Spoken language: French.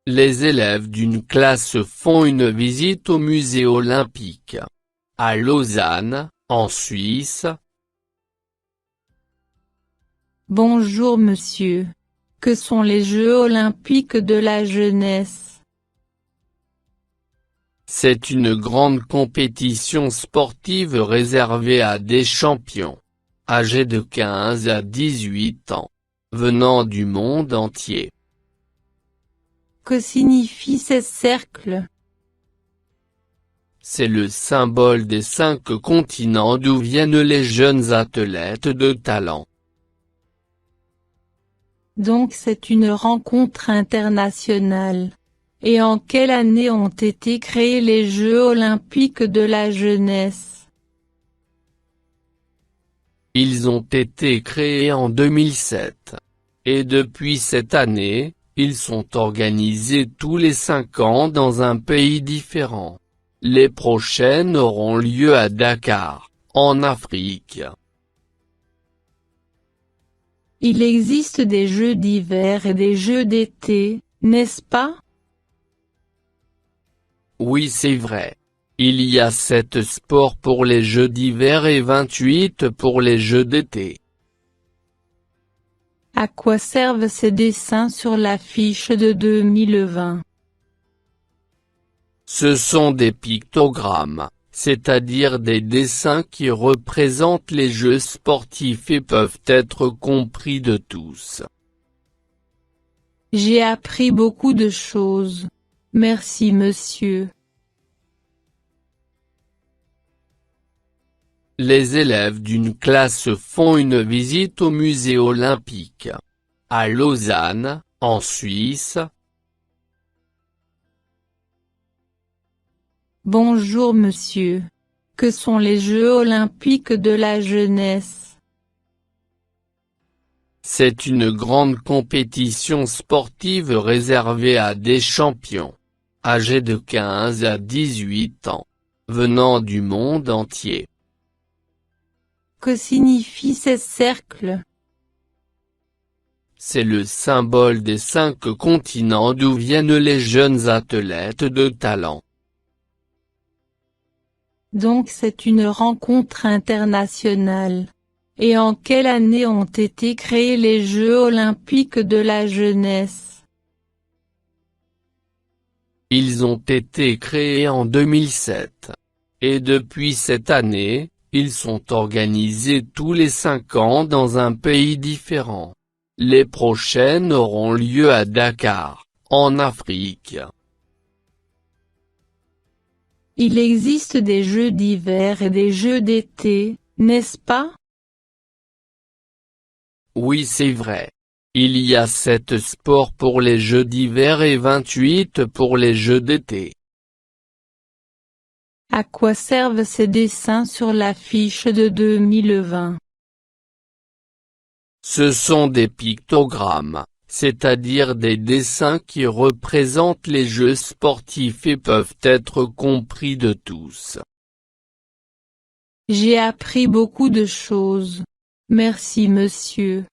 Les élèves d'une classe font une visite au musée olympique. À Lausanne, en Suisse. Bonjour monsieur. Que sont les Jeux olympiques de la jeunesse? C'est une grande compétition sportive réservée à des champions, âgés de 15 à 18 ans, venant du monde entier. Que signifient ces cercles? C'est le symbole des 5 continents d'où viennent les jeunes athlètes de talent. Donc c'est une rencontre internationale. Et en quelle année ont été créés les Jeux olympiques de la jeunesse? Ils ont été créés en 2007. Et depuis cette année, ils sont organisés tous les 5 ans dans un pays différent. Les prochaines auront lieu à Dakar, en Afrique. Il existe des Jeux d'hiver et des Jeux d'été, n'est-ce pas? Oui, c'est vrai. Il y a 7 sports pour les Jeux d'hiver et 28 pour les Jeux d'été. À quoi servent ces dessins sur l'affiche de 2020? Ce sont des pictogrammes, c'est-à-dire des dessins qui représentent les Jeux sportifs et peuvent être compris de tous. J'ai appris beaucoup de choses. Merci monsieur. Les élèves d'une classe font une visite au musée olympique. À Lausanne, en Suisse. Bonjour monsieur. Que sont les Jeux olympiques de la jeunesse? C'est une grande compétition sportive réservée à des champions, âgés de 15 à 18 ans, venant du monde entier. Que signifient ces cercles? C'est le symbole des 5 continents d'où viennent les jeunes athlètes de talent. Donc c'est une rencontre internationale. Et en quelle année ont été créés les Jeux olympiques de la jeunesse? Ils ont été créés en 2007. Et depuis cette année, ils sont organisés tous les 5 ans dans un pays différent. Les prochaines auront lieu à Dakar, en Afrique. Il existe des Jeux d'hiver et des Jeux d'été, n'est-ce pas? Oui, c'est vrai. Il y a 7 sports pour les Jeux d'hiver et 28 pour les Jeux d'été. À quoi servent ces dessins sur l'affiche de 2020? Ce sont des pictogrammes, c'est-à-dire des dessins qui représentent les Jeux sportifs et peuvent être compris de tous. J'ai appris beaucoup de choses. Merci monsieur.